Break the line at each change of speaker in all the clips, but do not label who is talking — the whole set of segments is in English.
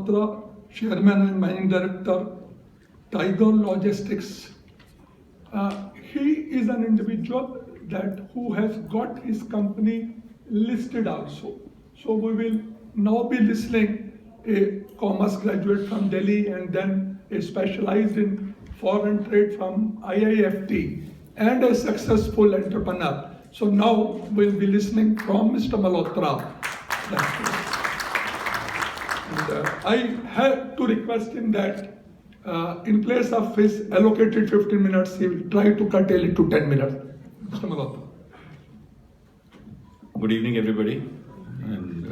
Malhotra, Chairman and Managing Director, Tiger Logistics. He is an individual who has got his company listed also. So we will now be listening a commerce graduate from Delhi and then a specialized in foreign trade from IIFT and a successful entrepreneur. So now we'll be listening from Mr. Malhotra. And I have to request him that in place of his allocated 15 minutes, he will try to curtail it to 10 minutes. Mr. Malhotra.
Good evening, everybody. And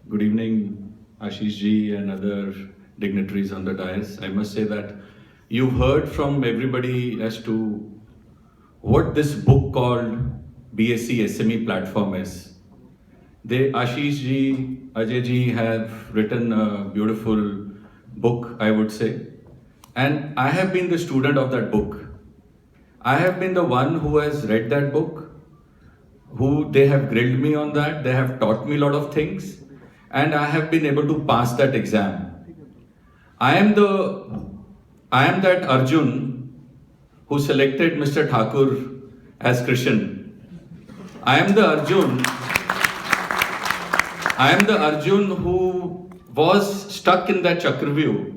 good evening, Ashish ji and other dignitaries on the dais. I must say that you've heard from everybody as to what this book called BSc SME platform is. Ashish ji, Ajay ji have written a beautiful book, I would say. And I have been the student of that book. I have been the one who has read that book, they have grilled me on that, they have taught me a lot of things, and I have been able to pass that exam. I am that Arjun who selected Mr. Thakur as Krishan. I am the Arjun who was stuck in that Chakravyuh.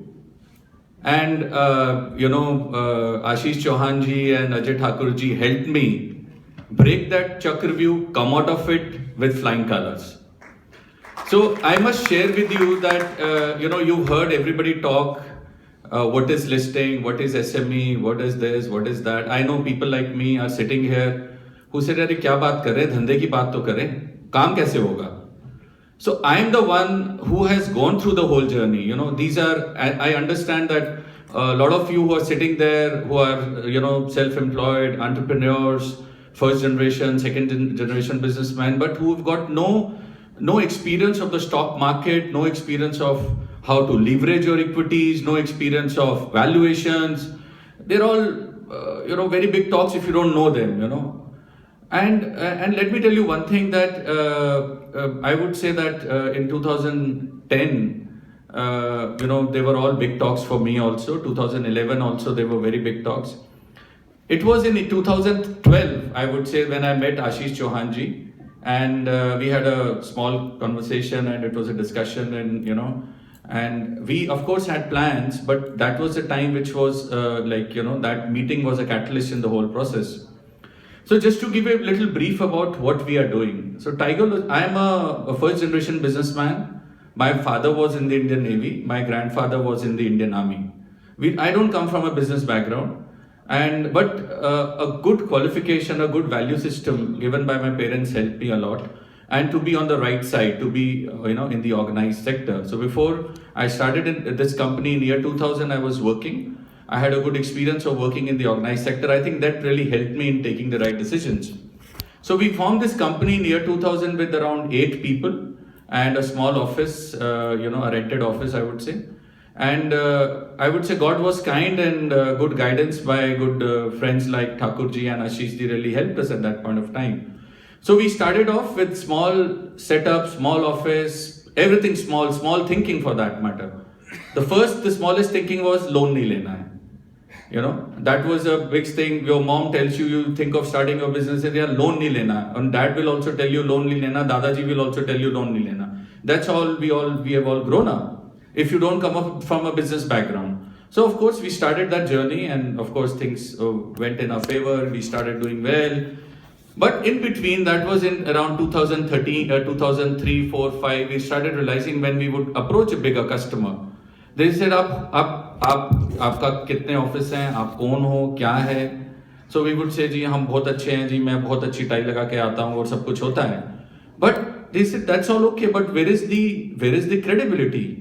And Ashish Chauhan ji and Ajay Thakur ji helped me break that Chakravyuh, come out of it with flying colors. So I must share with you that, you've heard everybody talk, what is listing, what is SME, what is this, what is that. I know people like me are sitting here who said, "Arey, kya baat kar rahe? Dhande ki baat to kare. Kaam kaise hoga?" So I am the one who has gone through the whole journey. I understand that a lot of you who are sitting there, who are, self-employed, entrepreneurs, first generation, second generation businessmen, but who've got no experience of the stock market, no experience of how to leverage your equities, no experience of valuations. They're all, very big talks if you don't know them, And let me tell you one thing that I would say that in 2010, they were all big talks for me also. 2011 also, they were very big talks. It was in 2012, I would say, when I met Ashish Chauhan ji, and we had a small conversation, and it was a discussion, and we of course had plans, but that was a time which was that meeting was a catalyst in the whole process. So just to give a little brief about what we are doing. So I am a first generation businessman. My father was in the Indian Navy. My grandfather was in the Indian Army. I don't come from a business background. But a good qualification, a good value system given by my parents helped me a lot, and to be on the right side, to be in the organized sector. So before I started in this company in year 2000, I was working. I had a good experience of working in the organized sector. I think that really helped me in taking the right decisions. So we formed this company in year 2000 with around 8 people and a small office, a rented office, I would say. And I would say God was kind, and good guidance by good friends like Thakur ji and Ashish ji really helped us at that point of time. So we started off with small setup, small office, everything small thinking for that matter. The smallest thinking was loan nahi lena hai. That was a big thing. Your mom tells you think of starting your business, and loan nahi lena. And dad will also tell you loan nahi lena. Dadaji will also tell you loan nahi lena. That's all we have all grown up. If you don't come up from a business background. So of course we started that journey, and of course things went in our favor. We started doing well. But in between, that was in around 2013, 2003, 4, 5, we started realizing when we would approach a bigger customer, they said, आपका कितने office हैं, आप कौन हो, क्या है? So we would say, जी हम बहुत अच्छे हैं, जी मैं बहुत अच्छी टाई लगा के आता हूँ और सब कुछ होता है. But they said that's all okay, but where is the credibility?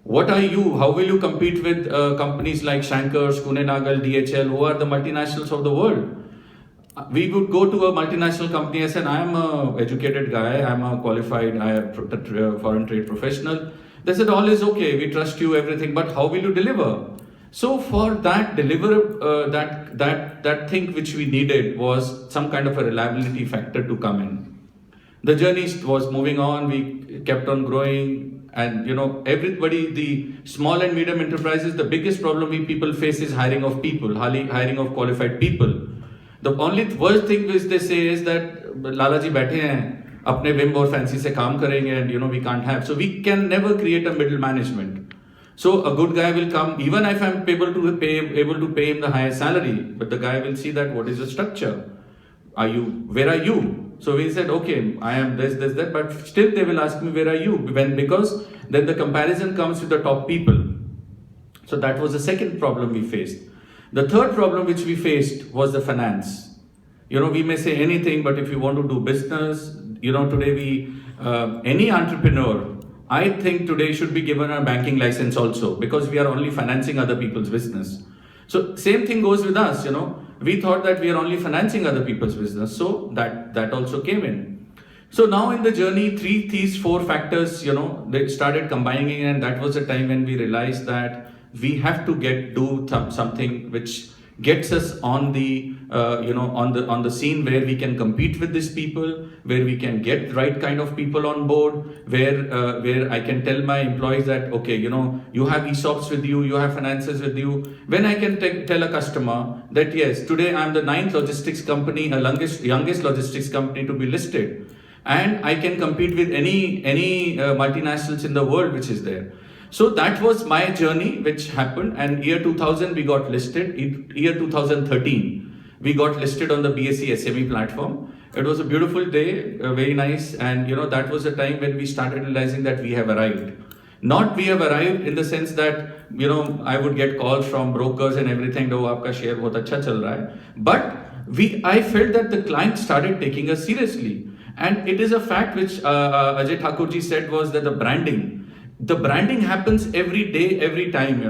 What are you? How will you compete with companies like Shankers, Kuehne+Nagel, DHL, who are the multinationals of the world? We would go to a multinational company. I said, I am an educated guy. I am a qualified foreign trade professional. They said, all is okay. We trust you, everything. But how will you deliver? So for that that thing which we needed was some kind of a reliability factor to come in. The journey was moving on. We kept on growing. And everybody, the small and medium enterprises, the biggest problem we people face is hiring of people, hiring of qualified people. The only worst thing which they say is that Lalaji बैठे हैं अपने whim और fancy से काम करेंगे, and we can't have. So we can never create a middle management. So a good guy will come, even if I'm able to pay him the highest salary, but the guy will see that what is the structure. Where are you? So we said, okay, I am this, that, but still they will ask me, where are you? Because then the comparison comes with the top people. So that was the second problem we faced. The third problem which we faced was the finance. We may say anything, but if you want to do business, today any entrepreneur, I think today should be given a banking license also, because we are only financing other people's business. So same thing goes with us, We thought that we are only financing other people's business. So that also came in. So now in the journey, these four factors, they started combining, and that was the time when we realized that we have to do something which gets us on the on the scene, where we can compete with these people, where we can get the right kind of people on board, where I can tell my employees that, okay, you have ESOPs with you, you have finances with you. When I can tell a customer that yes, today I'm the 9th logistics company, youngest logistics company to be listed, and I can compete with any multinationals in the world which is there. So that was my journey which happened, and year 2000 we got listed. Year 2013 we got listed on the BSE SME platform. It was a beautiful day, very nice, and that was the time when we started realizing that we have arrived. Not we have arrived in the sense that I would get calls from brokers and everything, oh aapka share bahut acha chal raha hai, but I felt that the client started taking us seriously. And it is a fact which Ajay Thakurji said, was that the branding happens every day, every time,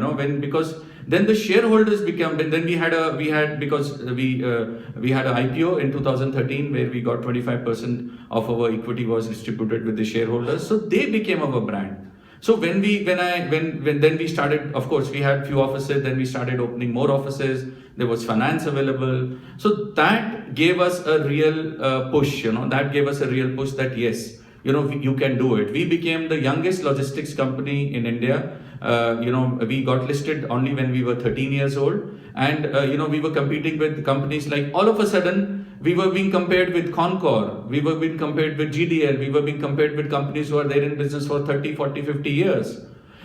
because then the shareholders become, then we had an IPO in 2013 where we got 25% of our equity was distributed with the shareholders. So they became our brand. So when then we started, of course, we had few offices, then we started opening more offices. There was finance available. So that gave us a real push, that gave us a real push that yes, you can do it. We became the youngest logistics company in India. We got listed only when we were 13 years old. And, we were competing with companies like, all of a sudden, we were being compared with Concor, we were being compared with GDL, we were being compared with companies who are there in business for 30, 40, 50 years.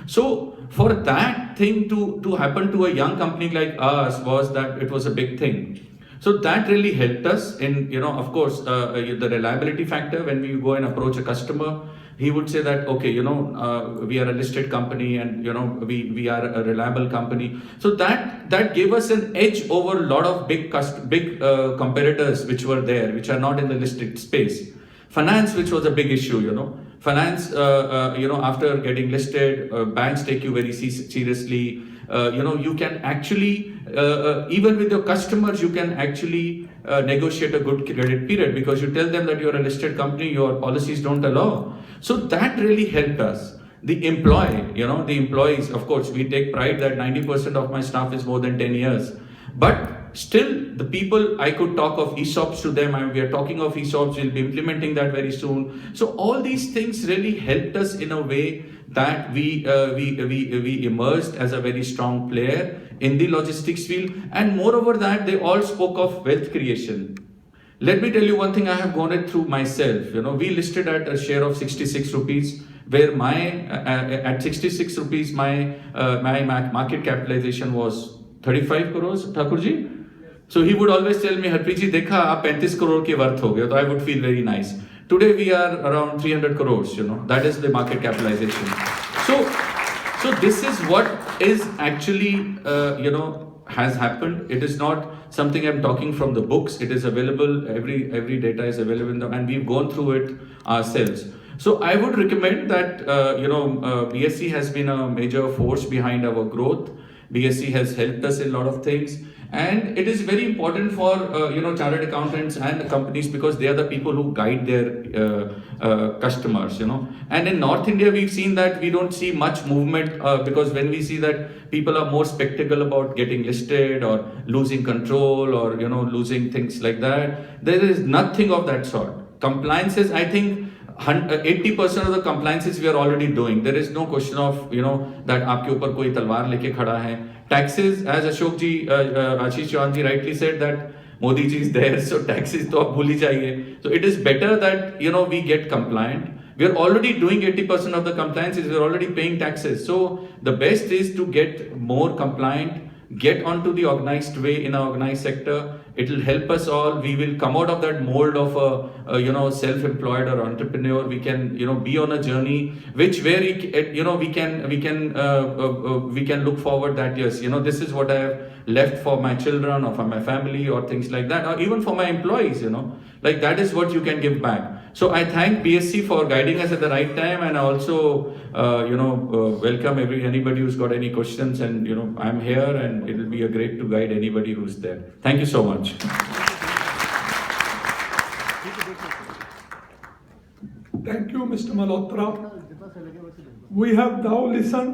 So for that thing to happen to a young company like us was that it was a big thing. So that really helped us in, of course, the reliability factor. When we go and approach a customer, he would say that, okay, we are a listed company, and, we are a reliable company. So that gave us an edge over a lot of big competitors which were there, which are not in the listed space. Finance, which was a big issue, Finance, after getting listed, banks take you very seriously. You can actually, even with your customers, you can actually negotiate a good credit period, because you tell them that you're a listed company, your policies don't allow. So that really helped us. The employees, of course, we take pride that 90% of my staff is more than 10 years. But still, the people, I could talk of ESOPs to them, and we are talking of ESOPs, we'll be implementing that very soon. So all these things really helped us in a way that we emerged as a very strong player in the logistics field. And moreover that, they all spoke of wealth creation. Let me tell you one thing I have gone it through myself. We listed at a share of 66 rupees, where at 66 rupees, my market capitalization was 35 crores, Thakurji. So he would always tell me, Harpreet ji, dekha, aap 35 crore ke worth ho gaya. So I would feel very nice. Today we are around 300 crores, that is the market capitalization. So this is what is actually, has happened. It is not something I'm talking from the books. It is available, every data is available, and we've gone through it ourselves. So I would recommend that, BSE has been a major force behind our growth. BSE has helped us in a lot of things. And it is very important for chartered accountants and the companies, because they are the people who guide their customers. And in North India, we've seen that we don't see much movement, because when we see that people are more skeptical about getting listed or losing control or losing things like that, there is nothing of that sort. Compliances, I think, 80% of the compliances we are already doing. There is no question of that आपके ऊपर कोई तलवार लेके खड़ा है. Taxes, as Ashok ji, Ashish Chauhan ji rightly said that Modi ji is there, so taxes तो आप भूल ही जाइए. So it is better that we get compliant. We are already doing 80% of the compliances. We are already paying taxes. So the best is to get more compliant. Get onto the organized way in our organized sector. It will help us all. We will come out of that mold of a self-employed or entrepreneur. We can be on a journey where we can look forward that yes, this is what I have left for my children or for my family or things like that, or even for my employees. Like that is what you can give back. So I thank BSc for guiding us at the right time, and I also welcome anybody who's got any questions, and I'm here, and it will be a great to guide anybody who's there. Thank you so much.
Thank you, Mr. Malhotra. We have now listened